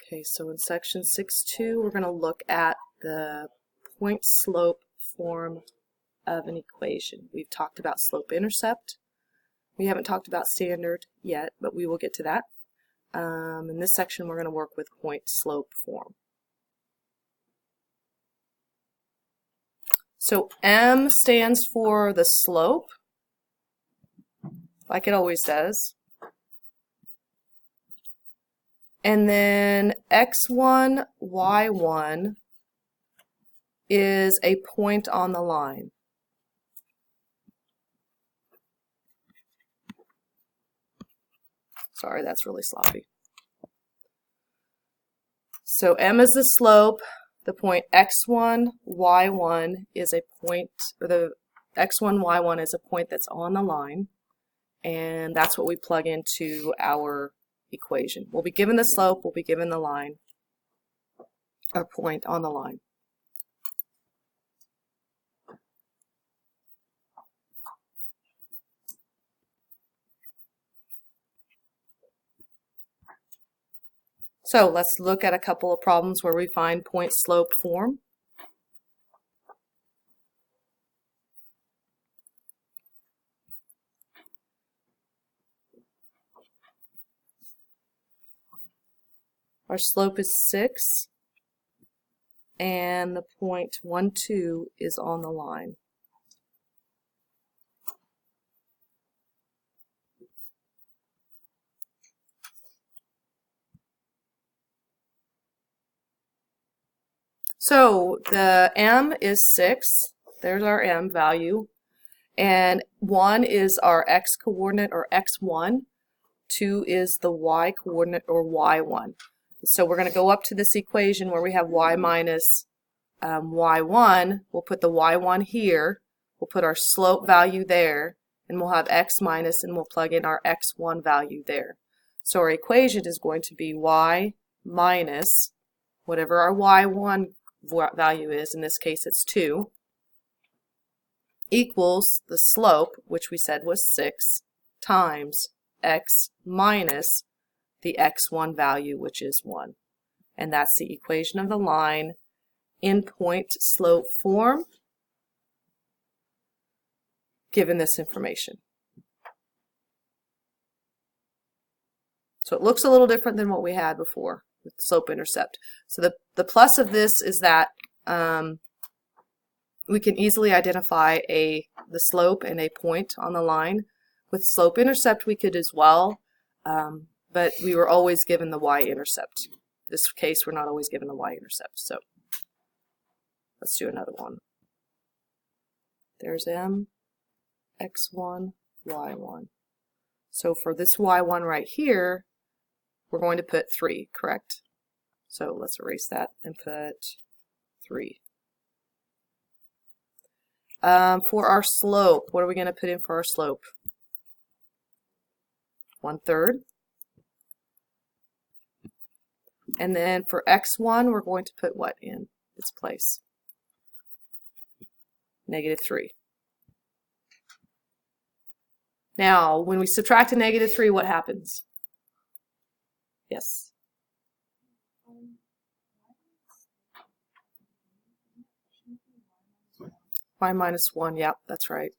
Okay, so in section 6.2, we're going to look at the point-slope form of an equation. We've talked about slope-intercept. We haven't talked about standard yet, but we will get to that. In this section, we're going to work with point-slope form. So M stands for the slope, like it always does. And then x1, y1 is a point on the line. Sorry, that's really sloppy. So M is the slope. The point x1, y1 is a point, or the x1, y1 is a point that's on the line. And that's what we plug into our equation. We'll be given the slope, we'll be given the line, or point on the line. So let's look at a couple of problems where we find point-slope form. Our slope is 6, and the point 1, 2 is on the line. So the M is 6, there's our M value, and 1 is our X coordinate or X1, 2 is the Y coordinate or Y1. So we're going to go up to this equation where we have Y minus Y1, we'll put the Y1 here, we'll put our slope value there, and we'll have X minus and we'll plug in our X1 value there. So our equation is going to be Y minus whatever our Y1 value is, in this case it's 2, equals the slope, which we said was 6, times X minus the X1 value, which is 1. And that's the equation of the line in point-slope form, given this information. So it looks a little different than what we had before with slope-intercept. So the plus of this is that we can easily identify the slope and a point on the line. With slope-intercept we could as well, but we were always given the y-intercept. In this case we're not always given the y-intercept. So let's do another one. There's M, x1, y1. So for this y1 right here, we're going to put 3, correct? So let's erase that and put 3. For our slope, what are we going to put in for our slope? 1/3. And then for x1, we're going to put what in its place? -3. Now, when we subtract a -3, what happens? Yes. Y minus 1, yep, that's right.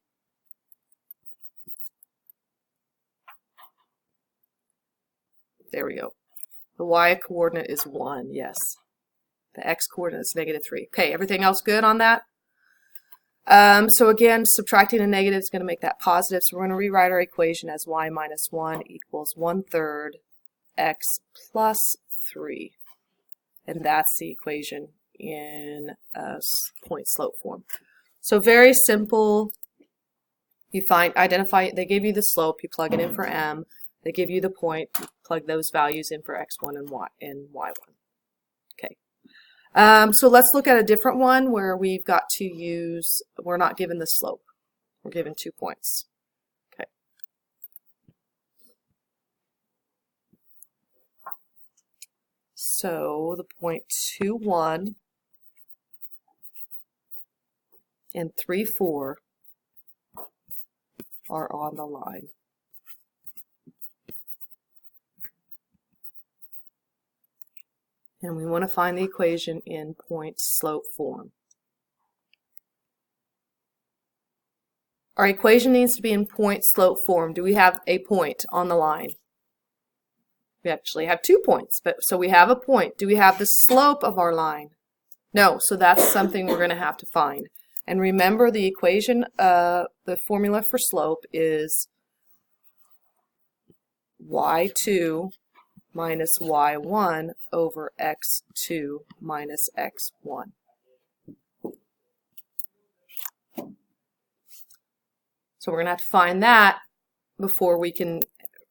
There we go. The y coordinate is 1, yes. The x coordinate is -3. Okay, everything else good on that? So again, subtracting a negative is going to make that positive, so we're going to rewrite our equation as y minus 1 equals 1/3 x plus 3. And that's the equation in point-slope form. So very simple. You identify, they give you the slope, you plug it in for M. They give you the point, you plug those values in for x1 and y1. Okay. So let's look at a different one where we've got to use, we're not given the slope. We're given 2 points. Okay. So the point 2, 1 and 3, 4 are on the line. And we want to find the equation in point-slope form. Our equation needs to be in point-slope form. Do we have a point on the line? We actually have 2 points, but so we have a point. Do we have the slope of our line? No, so that's something we're going to have to find. And remember, the equation, the formula for slope is y2 minus y1 over x2 minus x1. So we're going to have to find that before we can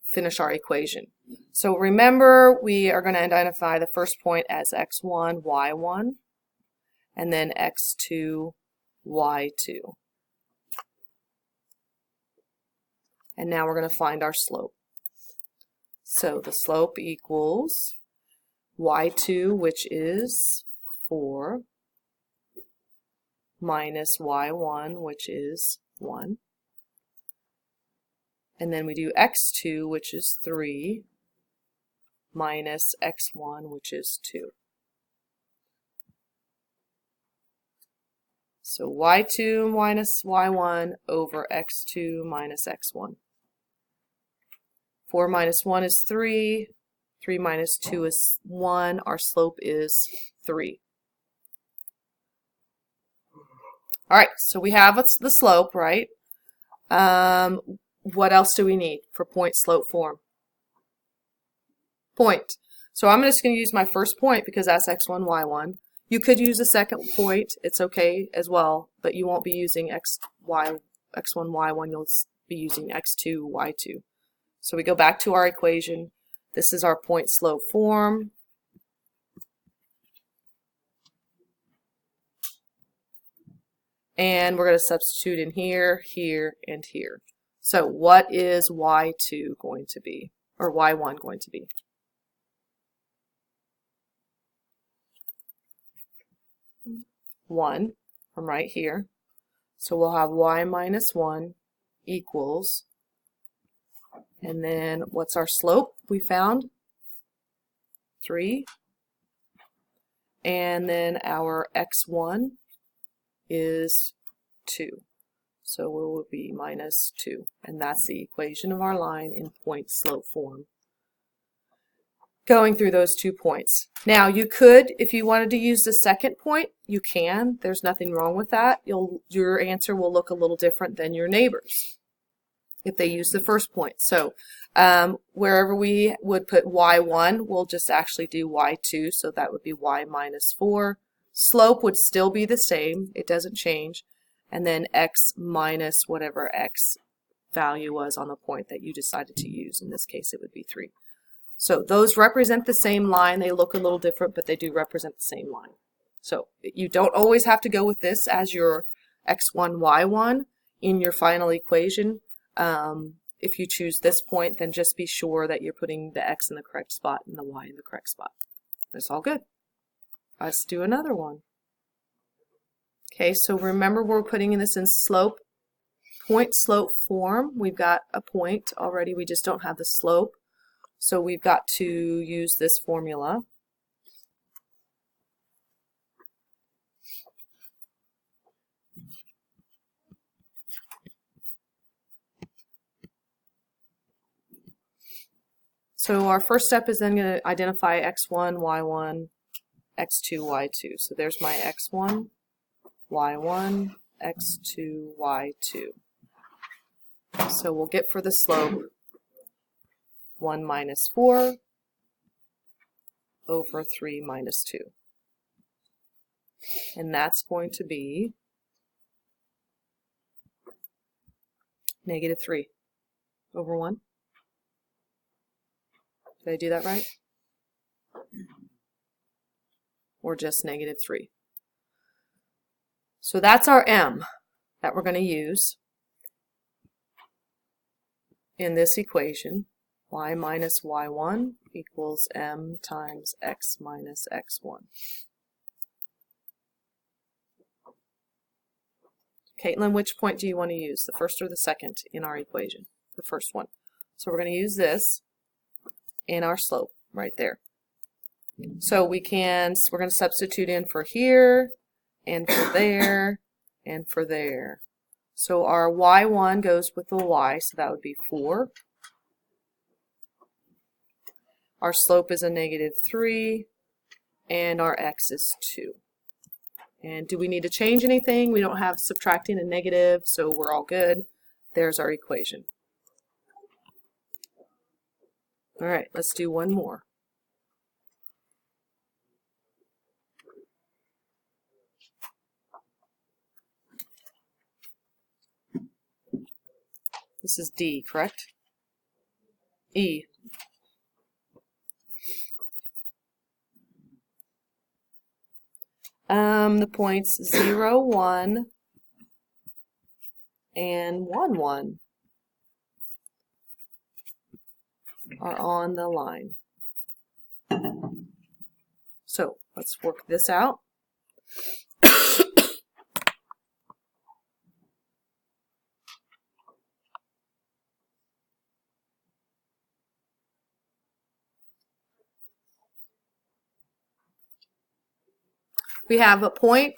finish our equation. So remember, we are going to identify the first point as x1, y1, and then x2, y2. And now we're going to find our slope. So the slope equals y2, which is 4, minus y1, which is 1. And then we do x2, which is 3, minus x1, which is 2. So y2 minus y1 over x2 minus x1. 4 minus 1 is 3. 3 minus 2 is 1. Our slope is 3. All right, so we have the slope, right? What else do we need for point-slope form? Point. So I'm just going to use my first point because that's x1, y1. You could use a second point. It's okay as well, but you won't be using x1, y1. You'll be using x2, y2. So we go back to our equation. This is our point-slope form. And we're going to substitute in here, here, and here. So what is y2 going to be, or y1 going to be? One from right here. So we'll have y minus 1 equals, and then what's our slope we found? 3. And then our x1 is 2. So it will be minus 2. And that's the equation of our line in point-slope form, going through those 2 points. Now you could, if you wanted to use the second point, you can. There's nothing wrong with that. Your answer will look a little different than your neighbor's if they use the first point. So wherever we would put y1, we'll just actually do y2, so that would be y minus 4. Slope would still be the same. It doesn't change. And then x minus whatever x value was on the point that you decided to use. In this case, it would be 3. So those represent the same line. They look a little different, but they do represent the same line. So you don't always have to go with this as your x1, y1 in your final equation. If you choose this point, then just be sure that you're putting the x in the correct spot and the y in the correct spot. That's all good. Let's do another one. Okay, so remember we're putting this in slope, point-slope form. We've got a point already, we just don't have the slope. So we've got to use this formula. So our first step is then going to identify x1, y1, x2, y2. So there's my x1, y1, x2, y2. So we'll get for the slope 1 minus 4 over 3 minus 2. And that's going to be negative 3 over 1. Did I do that right? Or just negative 3. So that's our m that we're going to use in this equation. Y minus y1 equals m times x minus x1. Caitlin, which point do you want to use, the first or the second in our equation? The first one. So we're going to use this in our slope right there. So we're going to substitute in for here, and for there, and for there. So our y1 goes with the y, so that would be 4. Our slope is a -3, and our x is 2. And do we need to change anything? We don't have subtracting and negative, so we're all good. There's our equation. All right, let's do one more. This is D, correct? E. The points 0, 1, and 1, 1 are on the line. So let's work this out. We have a point,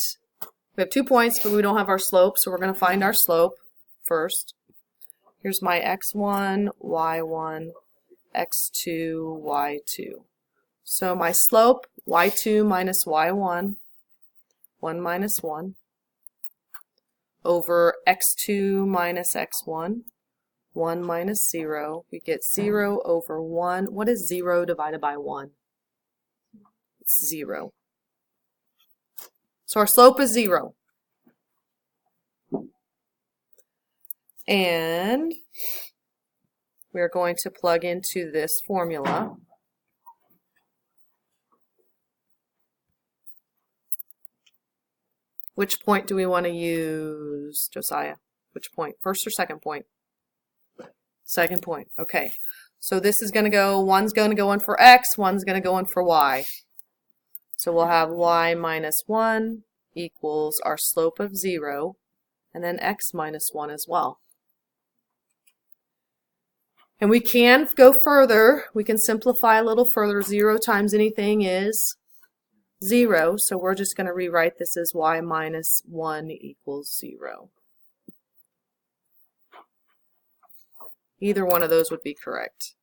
we have 2 points, but we don't have our slope, so we're going to find our slope first. Here's my x1, y1, x2, y2. So my slope, y2 minus y1, 1 minus 1, over x2 minus x1, 1 minus 0. We get 0 over 1. What is 0 divided by 1? It's 0. So our slope is 0. And we're going to plug into this formula. Which point do we want to use, Josiah? Which point? First or second point? Second point. Okay. So this is going to go, one's going to go in for x, one's going to go in for y. So we'll have y minus 1 equals our slope of 0, and then x minus 1 as well. And we can go further. We can simplify a little further. 0 times anything is 0. So we're just going to rewrite this as y minus 1 equals 0. Either one of those would be correct.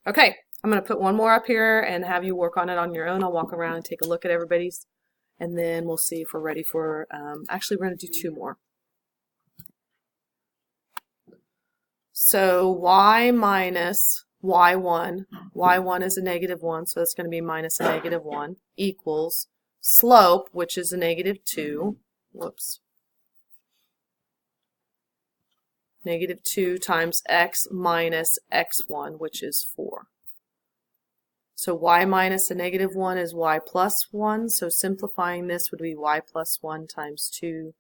Okay, I'm going to put one more up here and have you work on it on your own. I'll walk around and take a look at everybody's, and then we'll see if we're ready for, actually we're going to do 2 more. So y minus y1, y1 is a -1, so it's going to be minus a -1, equals slope, which is a -2, whoops, -2 times x minus x1, which is 4. So y minus a -1 is y plus 1, so simplifying this would be y plus 1 times 2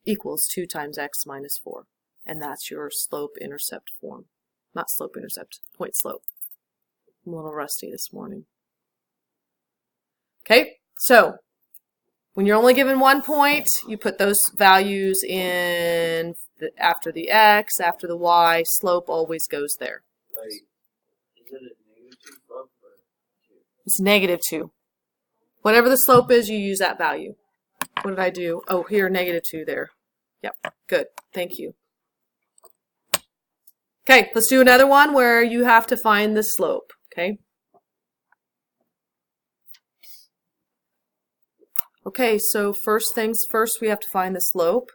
equals 2 times x minus 4. And that's your slope-intercept form. Not slope-intercept, point-slope. I'm a little rusty this morning. Okay, so when you're only given 1 point, you put those values in after the x, after the y. Slope always goes there. Like, is it a -2 slope or 2? It's -2. Whatever the slope is, you use that value. What did I do? Oh, here, -2 there. Yep, good. Thank you. Okay, let's do another one where you have to find the slope, okay? Okay, so first things first, we have to find the slope,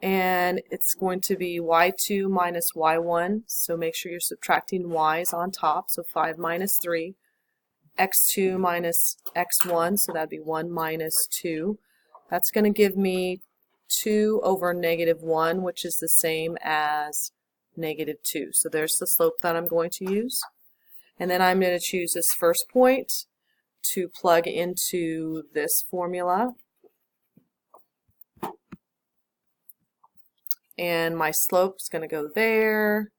and it's going to be y2 minus y1, so make sure you're subtracting y's on top, so 5 minus 3, x2 minus x1, so that'd be 1 minus 2. That's going to give me 2 over -1, which is the same as -2. So there's the slope that I'm going to use. And then I'm going to choose this first point to plug into this formula. And my slope is going to go there,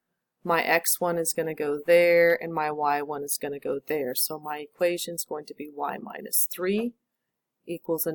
my x1 is going to go there, and my y1 is going to go there. So my equation is going to be y minus 3 equals a